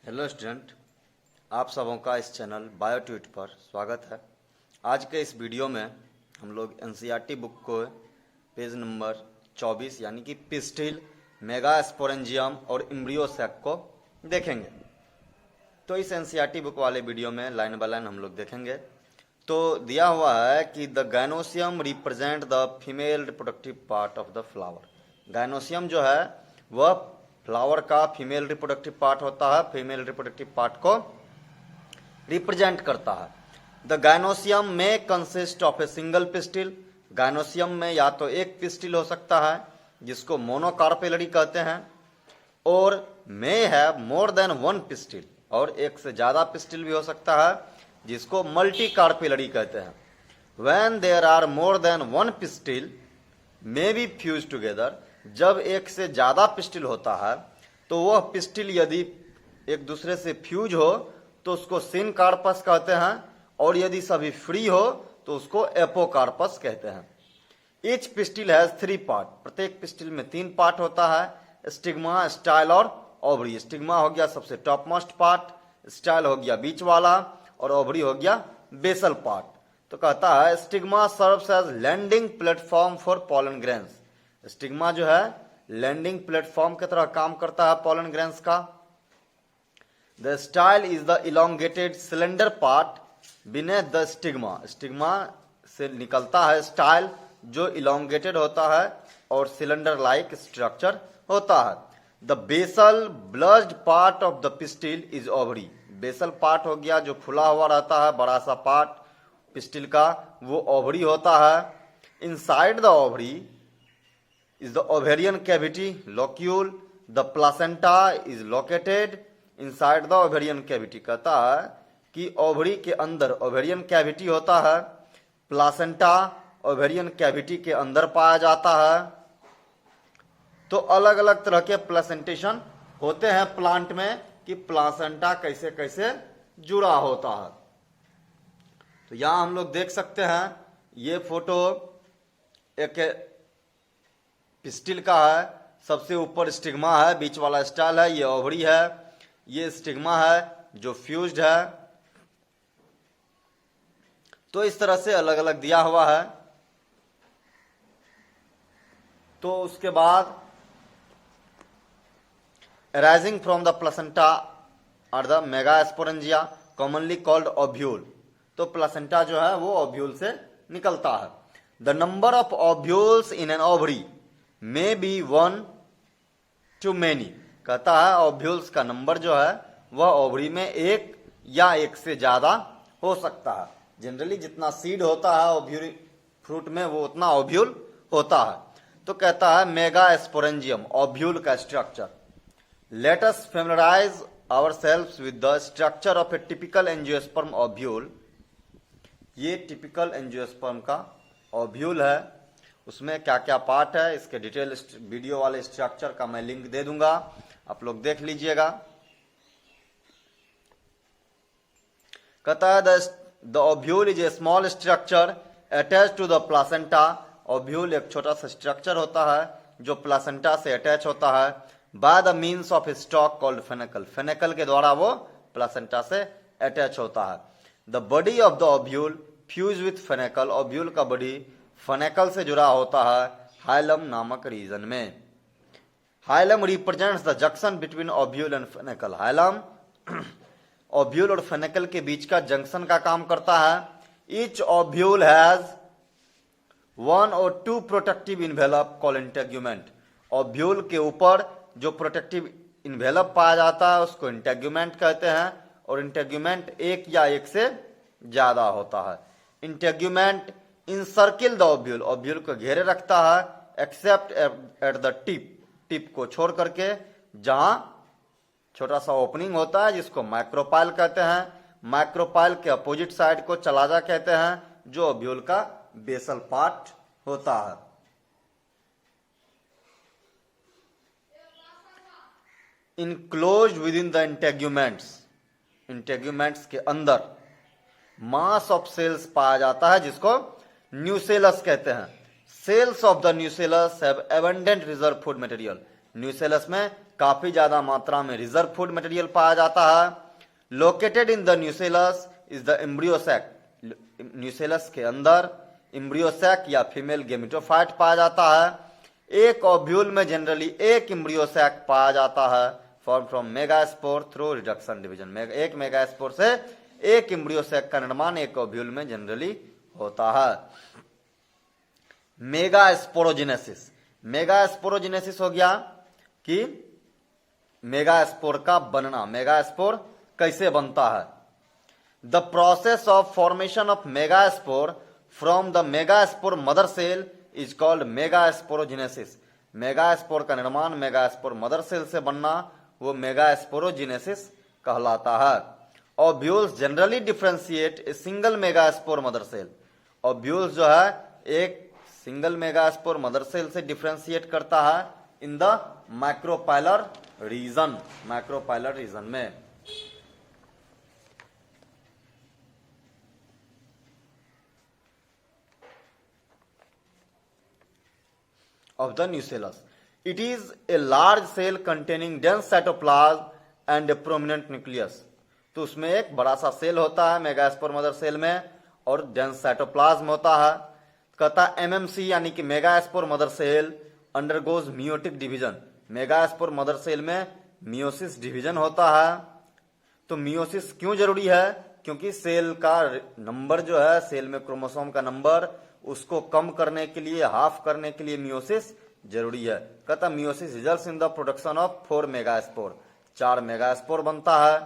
Hello student, आप सबों का इस चैनल बायोट्यूट पर स्वागत है। आज के इस वीडियो में हम लोग एनसीईआरटी बुक को पेज नंबर 24 यानी कि पिस्टिल, मेगास्पोरेंजियम और एम्ब्रियोसैक को देखेंगे। तो इस एनसीईआरटी बुक वाले वीडियो में लाइन बाय लाइन हम लोग देखेंगे। तो दिया हुआ है कि the gynoecium represent the female reproductive part of the flower. Gynoecium जो है वह फ्लावर का फीमेल रिप्रोडक्टिव पार्ट होता है, फीमेल रिप्रोडक्टिव पार्ट को रिप्रेजेंट करता है। द गायनोसियम में consist of a single pistil. Gynoecium में या तो एक पिस्टिल हो सकता है जिसको मोनोकार्पेलरी कहते हैं, और may have more than one pistil, और एक से ज्यादा पिस्टिल भी हो सकता है जिसको मल्टी कार्पेलरी कहते हैं। When there are more than one pistil may be fuse together, जब एक से ज्यादा पिस्टिल होता है तो वह पिस्टिल यदि एक दूसरे से फ्यूज हो तो उसको सिनकार्पस कहते हैं, और यदि सभी फ्री हो तो उसको एपोकार्पस कहते हैं। Each pistil has 3 part. प्रत्येक पिस्टिल में 3 पार्ट होता है, स्टिग्मा, स्टाइल और ओवरी। स्टिग्मा हो गया सबसे टॉप मोस्ट पार्ट, स्टाइल हो गया बीच वाला, और ओवरी हो गया बेसल पार्ट। तो कहता है stigma serves as landing platform for pollen grains. Stigma जो है लैंडिंग प्लेटफॉर्म की तरह काम करता है पॉलन ग्रेन्स का। The style is the elongated cylinder part beneath the stigma. Stigma से निकलता है स्टाइल जो इलोंगेटेड होता है और सिलेंडर लाइक स्ट्रक्चर होता है। The basal bulged part of the pistil is ovary. Basal part हो गया जो खुला हुआ रहता है, बड़ा सा पार्ट पिस्टिल का, वो ओवरी होता है। Inside the ovary is the ovarian cavity locule. The placenta is located inside the ovarian cavity। कहता है कि ओवरी के अंदर ओवेरियन कैविटी होता है, प्लासेंटा ओवेरियन कैविटी के अंदर पाया जाता है। तो अलग अलग तरह के प्लेसेंटेशन होते हैं प्लांट में कि प्लासेंटा कैसे कैसे जुड़ा होता है। तो यहां हम लोग देख सकते हैं, ये फोटो एक पिस्टिल का है। सबसे ऊपर स्टिग्मा है, बीच वाला स्टाइल है, ये ओवरी है, ये स्टिग्मा है जो फ्यूज्ड है। तो इस तरह से अलग अलग दिया हुआ है। तो उसके बाद arising from the placenta are the megasporangia commonly called ovule. तो प्लेसेंटा जो है वो ओव्यूल से निकलता है। The number of ovules in an ovary may be 1 to many। कहता है ओव्यूल्स का नंबर जो है वह ओवरी में एक या एक से ज्यादा हो सकता है। जनरली जितना सीड होता है ओव्यूल फ्रूट में वो उतना ओव्यूल होता है। तो कहता है मेगास्पोरेंजियम ओव्यूल का structure. Let us familiarise ourselves with the structure of a typical angiosperm ovule. ये टिपिकल एंजियोस्पर्म का ओव्यूल है, उसमें क्या क्या पार्ट है इसके डिटेल वीडियो वाले स्ट्रक्चर का मैं लिंक दे दूंगा, आप लोग देख लीजिएगा। कहता है the ovule is a small structure attach to the placenta. Ovule एक छोटा सा स्ट्रक्चर होता है जो प्लासेंटा से अटैच होता है by the means of a stalk called funicle. Funicle के द्वारा वो प्लासेंटा से अटैच होता है। The body of the ovule fuse with funicle. Ovule का बॉडी फेनेकल से जुड़ा होता है हाइलम नामक रीजन में। Hilum represents the junction between ovule and funicle. Hilum ovule और फेनेकल के बीच का जंक्शन का काम करता है। Each ovule has 1 or 2 protective envelope called integument. Ovule के ऊपर जो प्रोटेक्टिव इन्वेलप पाया जाता है उसको इंटेग्यूमेंट कहते हैं, और इंटेग्यूमेंट एक या एक से ज्यादा होता है। Integument encircle the ovule. ओव्यूल को घेरे रखता है except at the tip. Tip को छोड़ करके जहां छोटा सा ओपनिंग होता है जिसको माइक्रोपाइल कहते हैं। माइक्रोपाइल के अपोजिट साइड को चलाजा कहते हैं जो ओव्यूल का बेसल पार्ट होता है। Enclosed with in the integuments. Integuments के अंदर मास ऑफ सेल्स पाया जाता है जिसको न्यूसेलस कहते हैं। Cells of the nucellus have abundant reserve food material. Nucellus में काफी ज्यादा मात्रा में रिजर्व फूड मटेरियल पाया जाता है। Located in the nucellus is the embryo sac, nucellus के अंदर एम्ब्रियो सैक या फीमेल गेमेटोफाइट पाया जाता है। एक ओव्यूल में जनरली एक एम्ब्रियो सैक पाया जाता है, form from megaspore through reduction division. एक मेगास्पोर से एक एम्ब्रियो सैक का निर्माण एक ओव्यूल में जनरली होता है। मेगास्पोरोजेनेसिस, मेगास्पोरोजेनेसिस हो गया कि मेगास्पोर का बनना, मेगास्पोर कैसे बनता है। The process of formation of megaspore from the megaspore mother cell is called megasporogenesis. Megaspore का निर्माण मेगास्पोर मदर सेल से बनना वो मेगास्पोरोजेनेसिस कहलाता है। Ovules generally differentiate a single megaspore mother cell. Ovules जो है एक सिंगल मेगास्पोर मदर सेल से डिफरेंशिएट करता है in the micropylar region, micropylar region में। Of the nucellus, it is a large cell containing dense cytoplasm and a prominent nucleus. तो उसमें एक बड़ा सा सेल होता है मेगास्पोर मदर सेल में और डेंस साइटोप्लाज्म होता है। कहता एमएमसी यानी कि megaspore mother cell undergoes meiotic division. Megaspore mother cell में मियोसिस डिवीजन होता है। तो मियोसिस क्यों जरूरी है? क्योंकि सेल का नंबर जो है, सेल में क्रोमोसोम का नंबर, उसको कम करने के लिए, हाफ करने के लिए मियोसिस जरूरी है। कहता meiosis results in the production of 4 megaspore, 4 megaspore बनता है।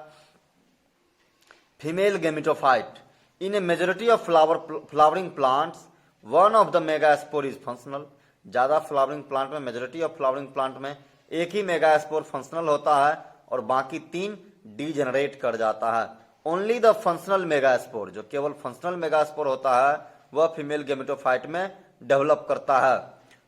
Female gametophyte in A majority of flowering plants one of the megaspore is functional. ज्यादा फ्लावरिंग प्लांट में, मेजोरिटी ऑफ फ्लावरिंग प्लांट में एक ही मेगास्पोर फंक्शनल होता है और बाकी 3 डीजेनरेट कर जाता है। ओनली द फंक्शनल मेगास्पोर, जो केवल फंक्शनल मेगास्पोर होता है, वह फीमेल गेमेटोफाइट में डेवलप करता है।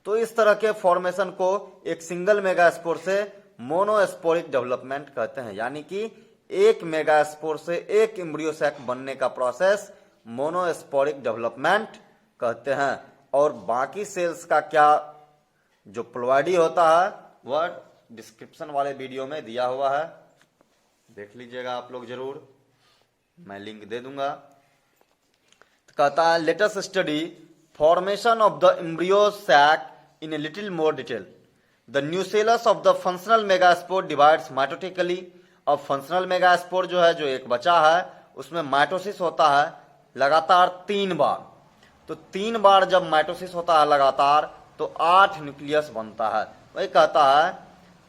तो इस तरह के फॉर्मेशन को एक सिंगल मेगास्पोर से मोनोस्पोरिक डेवलपमेंट कहते हैं, यानी कि एक मेगास्पोर से एक एम्ब्रियो सैक बनने का प्रोसेस मोनोस्पोरिक डेवलपमेंट कहते हैं। और बाकी सेल्स का क्या जो प्लॉइडी होता है वह डिस्क्रिप्शन वाले वीडियो में दिया हुआ है, देख लीजिएगा आप लोग जरूर, मैं लिंक दे दूंगा। तो कहता है let us study formation of the embryo sac in a little more detail. The nucellus of the functional megaspore divides mitotically. अब फंक्शनल मेगास्पोर जो है, जो एक बचा है, उसमें माइटोसिस होता है लगातार 3 बार। तो 3 बार जब माइटोसिस होता है लगातार तो 8 न्यूक्लियस बनता है। वही कहता है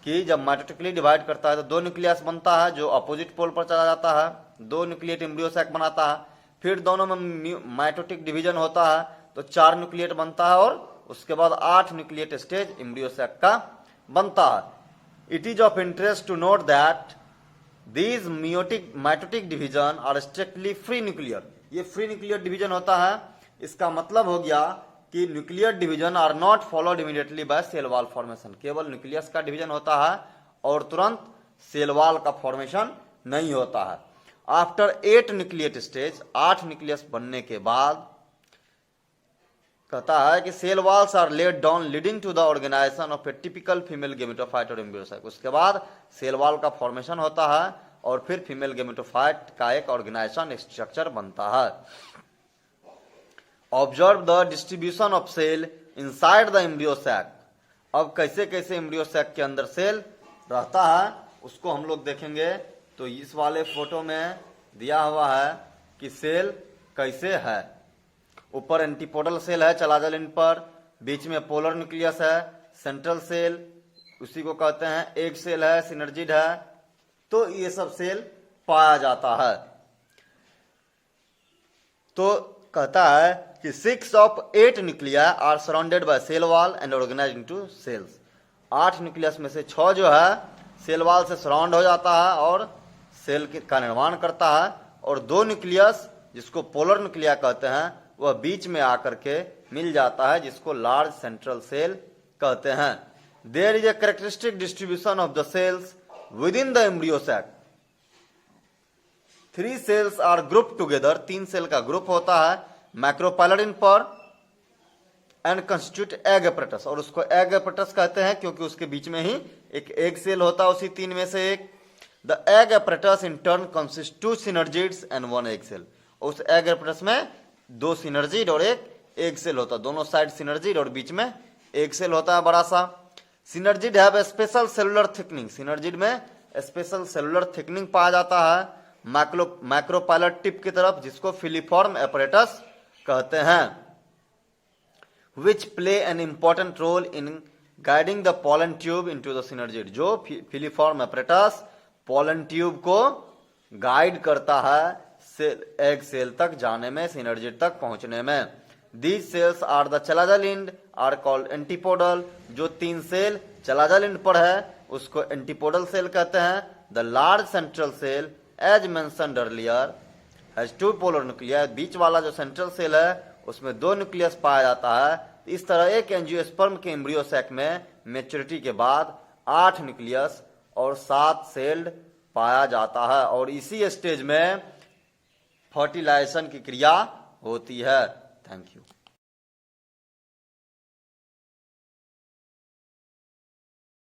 कि जब माइटोटिकली डिवाइड करता है तो 2 न्यूक्लियस बनता है जो अपोजिट पोल पर चला जाता है, 2 न्यूक्लिएट एम्ब्रियो सैक बनाता है। फिर दोनों में माइटोटिक डिवीजन होता है तो 4 न्यूक्लिएट बनता है और उसके बाद 8 न्यूक्लिएट स्टेज एम्ब्रियो सैक का बनता है। It is of interest to note that these mitotic division are strictly free nuclear. ये फ्री न्यूक्लियर डिवीजन होता है। इसका मतलब हो गया कि nuclear division are not followed immediately by cell wall formation. केवल न्यूक्लियस का डिवीजन होता है और तुरंत सेल वॉल का फॉर्मेशन नहीं होता है। आफ्टर 8 न्यूक्लिएट स्टेज, 8 न्यूक्लियस बनने के बाद कहता है कि cell walls are laid down leading to the organization of a typical female gametophyte और एम्ब्रियो सैक। उसके बाद सेल वॉल का फॉर्मेशन होता है और फिर फीमेल गेमेटोफाइट का एक ऑर्गेनाइजेशन स्ट्रक्चर बनता है। Observe the distribution of cell inside the embryo sac. अब कैसे कैसे एम्ब्रियो सैक के अंदर सेल रहता है उसको हम लोग देखेंगे। तो इस वाले फोटो में दिया हुआ है कि सेल कैसे है। ऊपर एंटीपोडल सेल है चलाजलिन पर, बीच में पोलर न्यूक्लियस है, सेंट्रल सेल उसी को कहते हैं, एग सेल है, सिनर्जिड है। तो ये सब सेल पाया जाता है। तो कहता है कि 6 of 8 nuclei are surrounded by cell wall and organized into cells. 8 nucleus में से 6 जो है सेल वॉल से सराउंड हो जाता है और सेल का निर्माण करता है, और 2 न्यूक्लियस जिसको पोलर न्यूक्लिया कहते हैं वह बीच में आकर के मिल जाता है, जिसको लार्ज सेंट्रल सेल कहते हैं। There is a characteristic distribution of the cells within the embryo sac. 3 cells are group together, 3 cell का ग्रुप होता है मैक्रोपाइलरिन पर एंड कंस्टिट्यूट एग एपरेटस। और उसको एग एपरेटस कहते हैं क्योंकि उसके बीच में ही एक एग सेल होता है उसी तीन में से एक। The egg apparatus in turn consist 2 synergids and 1 egg cell. उस एग एपरेटस में 2 सिनर्जिड और एक एग सेल होता है, दोनों साइड सिनर्जिड और बीच में एग सेल होता है बड़ा सा। Synergid have special cellular thickening, synergid में स्पेशल सेलुलर थिकनिंग पाया जाता है मैक्रोपाइलर टिप की तरफ, जिसको फिलीफॉर्म एपरेटस कहते हैं। Which play an important role in guiding the pollen tube into the synergid, जो फिलीफॉर्म एपरेटस पोलन ट्यूब को गाइड करता है एग सेल तक जाने में, सिनर्जिड तक पहुंचने में। These cells are the chalazal and are called antipodal, जो 3 सेल चलाजल एंड पर है उसको एंटीपोडल सेल कहते हैं। The large central cell as mentioned earlier has 2 polar nucleus, बीच वाला जो सेंट्रल सेल है उसमें 2 न्यूक्लियस पाया जाता है। इस तरह एक एंजियोस्पर्म के एम्ब्रियो सैक में मैच्योरिटी के बाद 8 न्यूक्लियस और 7 सेल्ड पाया जाता है, और इसी स्टेज में फर्टिलाइजेशन की क्रिया होती है। Thank you.